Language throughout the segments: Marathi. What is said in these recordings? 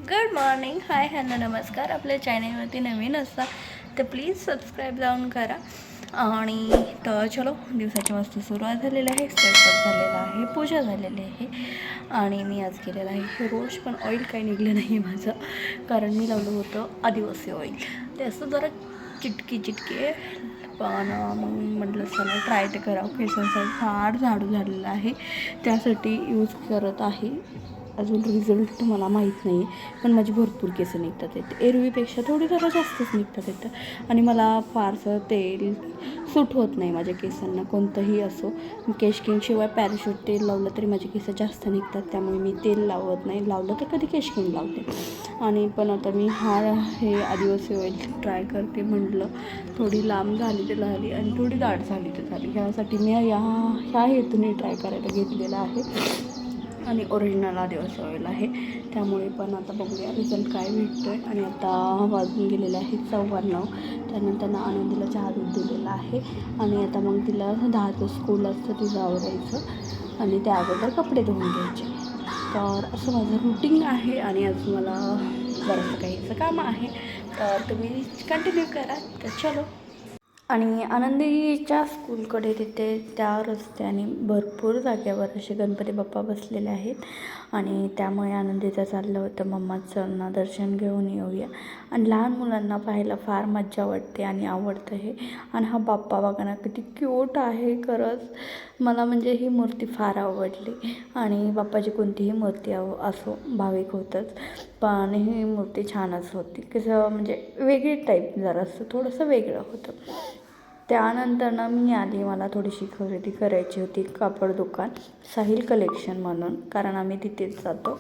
गुड मॉर्निंग, हाय हॅलो नमस्कार. आपल्या चॅनलवरती नवीन असता तर प्लीज सबस्क्राईब जाऊन करा. आणि तर चलो, दिवसाची मस्त सुरुवात झालेली आहे, स्वयंपाक झालेला आहे, पूजा झालेली आहे. आणि मी आज केलेलं आहे रोज, पण ऑइल काही निघलं नाही माझं, कारण मी लावलं होतं आदिवासी ऑइल. ते असं जरा चिटकी पण मग म्हटलं चला ट्राय तर करावं. केसांसाठी फार झाडू झालेलं आहे, त्यासाठी यूज करत आहे. अजून रिझल्ट मला माहीत नाही, पण माझी भरपूर केस निघतात आहेत. एरवीपेक्षा थोडी जरा जास्तच निघतात आहेत. आणि मला फारसं तेल सूट होत नाही माझ्या केसांना, कोणतंही असो. केश किंगशिवाय पॅराशूट तेल लावलं तरी माझे केस जास्त निघतात, त्यामुळे मी तेल लावत नाही. लावलं तर कधी केश किंग लावते. आणि पण आता मी हे आदिवासी ऑइल ट्राय करते. म्हटलं थोडी लांब झाली तर झाली आणि थोडी दाट झाली तर झाली, ह्यासाठी मी ह्या हेतूने ट्राय करायला घेतलेला आहे. आणि ओरिजिनल आदिवासी ऑइल आहे, त्यामुळे पण आता बघूया रिझल्ट काय भेटतो आहे. आणि आता वाजून गेलेले आहे 9:15. त्यानंतर आनंदीला चहा दूध दिलेला आहे. आणि आता मग तिला 10चं स्कूल असतं, तिचं आवरायचं आणि त्या अगोदर कपडे धुवून घ्यायचे. तर असं माझं रुटीन आहे. आणि अजून मला बरंचसं काहीचं काम आहे, तर तुम्ही कंटिन्यू करा. तर चलो. आणि आनंदीच्या स्कूलकडे तिथे त्या रस्त्याने भरपूर जागेवर असे गणपती बाप्पा बसलेले आहेत. आणि त्यामुळे आनंदीचं चाललं होतं मम्माचं दर्शन घेऊन येऊया. आणि लहान मुलांना पाहायला फार मज्जा वाटते आणि आवडतं हे. आणि हा बाप्पा बघा ना किती क्यूट आहे. खरंच मला म्हणजे ही मूर्ती फार आवडली. आणि बाप्पाची कोणतीही मूर्ती असो भाविक होतंच, पण ही मूर्ती छानच होती. कसं म्हणजे वेगळी टाईप जरासं थोडंसं वेगळं होतं. त्यानंतर मी आली, मला थोडीशी खरेदी करायची होती. कापड दुकान साहिल कलेक्शन म्हणून, कारण आम्ही तिथेच जातो,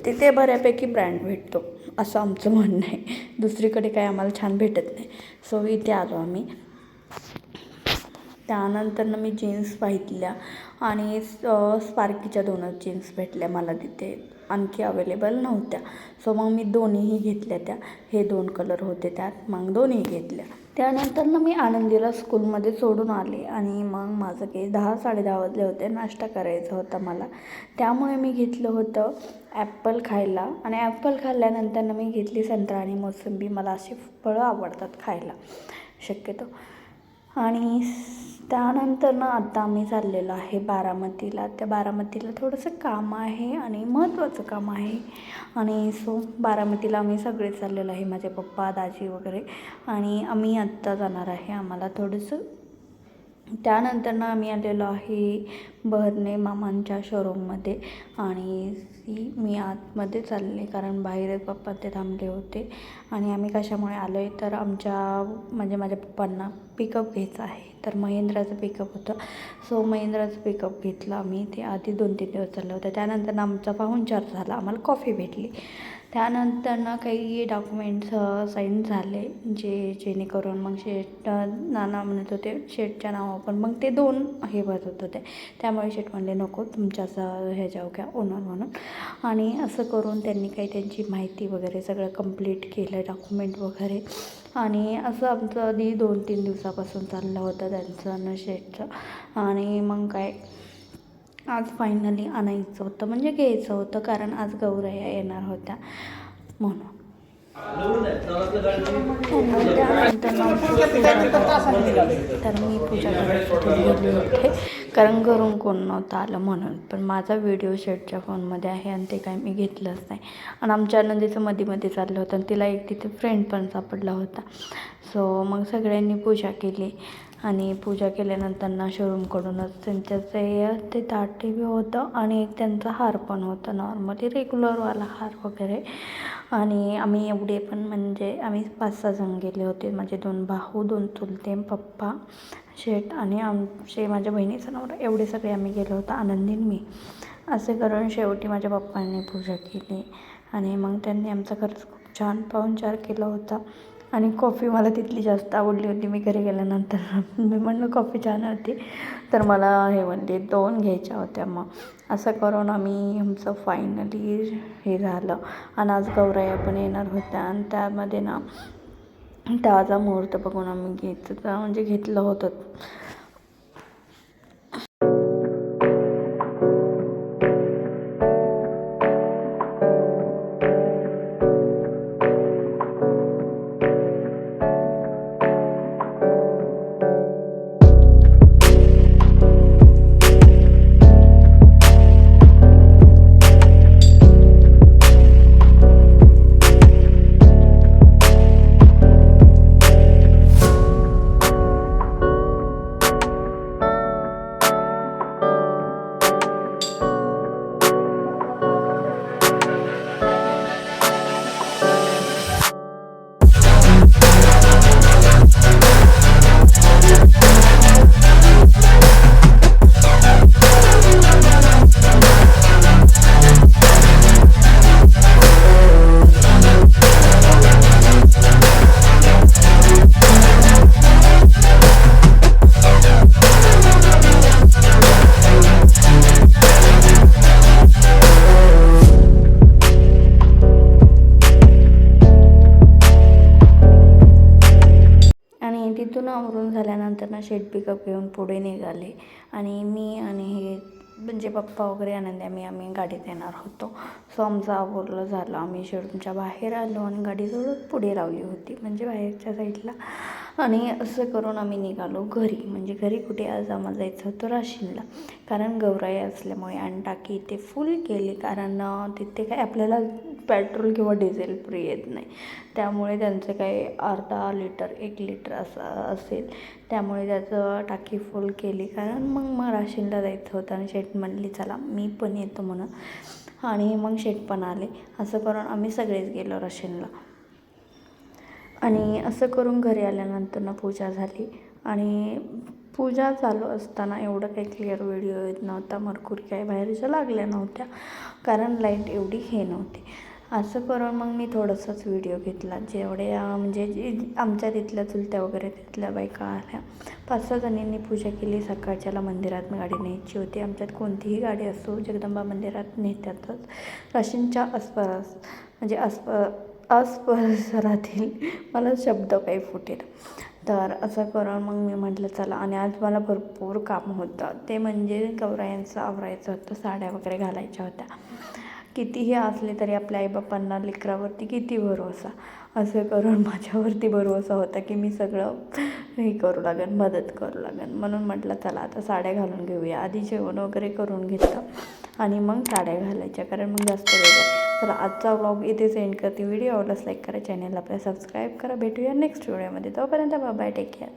तिथे बऱ्यापैकी ब्रँड भेटतो असं आमचं म्हणणं आहे. दुसरीकडे काही आम्हाला छान भेटत नाही, सो इथे आलो आम्ही. त्यानंतर मी जीन्स पाहितल्या आणि स्पार्कीच्या 2च जीन्स भेटल्या मला तिथे, आणखी अवेलेबल नव्हत्या. सो मग मी दोन्हीही घेतल्या. हे 2 कलर होते त्यात, मग दोन्ही घेतल्या. त्यानंतर मी आनंदीला स्कूलमध्ये सोडून आले. आणि मग माझं काही 10-10:30 वाजले होते, नाश्ता करायचा होता मला, त्यामुळे मी घेतलं होतं ॲपल खायला. आणि ॲपल खाल्ल्यानंतर मी घेतली संत्रा आणि मोसंबी. मला अशी फळं आवडतात खायला शक्यतो. आणि त्यानंतर आता आम्ही चाललेलो आहे बारामतीला. त्या बारामतीला थोडंसं काम आहे आणि महत्त्वाचं काम आहे. आणि सो बारामतीला आम्ही सगळे चाललेलो आहे, माझे पप्पा, दाजी वगैरे. आणि आम्ही आत्ता जाणार आहे, आम्हाला थोडंसं. त्यानंतर आम्ही आलेलो आहे बहरणे मामांच्या शोरूममध्ये. आणि मी आतमध्ये चालले, कारण बाहेर पप्पा ते थांबले होते. आणि आम्ही कशामुळे आलो आहे, तर माझ्या पप्पांना पिकअप घ्यायचं आहे. तर महिंद्राचं पिकअप होतं, सो महिंद्राचं पिकअप घेतलं आम्ही. ते आधी 2-3 दिवस चाललं होतं. त्यानंतर आमचा पाहुणचार झाला, आम्हाला कॉफी भेटली. त्यानंतर काही डॉक्युमेंट्स साईन झाले, जेणेकरून मग नाना म्हणत होते शेटच्या नावावर, पण मग ते 2 हे भरत होते, त्यामुळे शेट म्हणले नको तुमच्याच ह्याच्यावर घ्या ओनर म्हणून. आणि असं करून त्यांनी त्यांची माहिती वगैरे सगळं कंप्लीट केलं, डॉक्युमेंट वगैरे. आणि असं आमचं आधी 2-3 दिवसापासून चाललं होतं त्यांचं शेटचं. आणि मग आज फायनली आणायचं होतं, म्हणजे घ्यायचं होतं, कारण आज गौराया येणार होत्या म्हणून. तर मी पूजा करायसाठी गेली होते, कारण घरून कोण नव्हतं आलं म्हणून. पण माझा व्हिडिओ शेटच्या फोनमध्ये आहे आणि ते काय मी घेतलंच नाही. आणि आमच्या आनंदीचं मध्ये चाललं होतं, आणि तिला एक तिथे फ्रेंड पण सापडला होता. सो मग सगळ्यांनी पूजा केली. आणि पूजा केल्यानंतर शोरूमकडूनच त्यांच्याचं ते ताटे होतं आणि एक त्यांचा हार पण होता, नॉर्मली रेग्युलरवाला हार वगैरे. आणि आम्ही एवढे पण म्हणजे आम्ही 5-6 जण गेले होते, माझे 2 भाऊ, 2 चुलते, पप्पा, शेट आणि आमचे माझ्या बहिणीचं नवरा, एवढे सगळे आम्ही गेलो होतो, आनंदीन मी. असे करून शेवटी माझ्या पप्पांनी पूजा केली. आणि मग त्यांनी आमचा खरंच खूप छान पाहुणचार केला होता. आणि कॉफी मला तिथली जास्त आवडली होती. मी घरी गेल्यानंतर मी म्हणलं कॉफी छान होती, तर मला हे म्हणते 2 घ्यायच्या होत्या. मग असं करून आमचं फायनली हे झालं. आणि आज गौराया पण येणार होत्या, आणि त्यामध्ये ताजा मुहूर्त बघून आम्ही घेतलं होतं. त्यानंतर ना शेट पिकअप घेऊन पुढे निघाले आणि मी आणि हे म्हणजे पप्पा वगैरे आनंदी आम्ही गाडीत येणार होतो. सो आमचं आवरलं झालं. आम्ही शेडूमच्या बाहेर आलो आणि गाडी थोडं पुढे लावली होती म्हणजे बाहेरच्या साईडला. आणि असं करून आम्ही निघालो घरी. म्हणजे घरी कुठे, आज आम्हाला जायचं होतं राशीनला, कारण गौराई असल्यामुळे. आणि टाकी इथे फुल केली कारण तिथे काय आपल्याला पेट्रोल किंवा डिझेल फ्री येत नाही, त्यामुळे त्यांचं काही अर्धा लिटर 1 लिटर असं असेल, त्यामुळे त्याचं टाकी फुल केली. कारण मग राशीनला जायचं होतं आणि शेट म्हणली चला मी पण येतो म्हणून. आणि मग शेट पण आले. असं करून आम्ही सगळेच गेलो राशीनला. आणि असं करून घरी आल्यानंतर पूजा झाली. आणि पूजा चालू असताना एवढं काही क्लिअर व्हिडिओ येत नव्हता. मरकुरी काही बाहेरच्या लागल्या नव्हत्या कारण लाईट एवढी हे नव्हती. असं करून मग मी थोडंसंच व्हिडिओ घेतला. जेवढे म्हणजे जे आमच्या तिथल्या चुलत्या वगैरे तिथल्या बायका आल्या, 5-6 जणींनी पूजा केली. सकाळच्याला मंदिरात गाडी न्यायची होती. आमच्यात कोणतीही गाडी असो जगदंबा मंदिरात नेतातच. राशीनच्या आसपास म्हणजे आसपरिसरातील मला शब्द काही फुटेल. तर असं करून मग मी म्हटलं चला. आणि आज मला भरपूर काम होतं, ते म्हणजे गौरायांचं आवरायचं होतं. साड्या वगैरे घालायच्या होत्या. कितीही असले तरी आपल्या आईबापांना लेकरावरती किती भरोसा. असं करून माझ्यावरती भरोसा होता की मी सगळं हे करू लागेन, मदत करू लागेन. म्हणून म्हटलं चला आता साड्या घालून घेऊया. आधी जेवण वगैरे करून घेतलं आणि मग साड्या घालायच्या, कारण मग जास्त वेळ जाईल. तर आजचा व्लॉग इथेच एंड करते. व्हिडिओ आवडल्यास लाईक करा, चॅनलला आपल्या सबस्क्राईब करा. भेटूया नेक्स्ट व्हिडिओमध्ये. तोपर्यंत बाय, टेक केअर.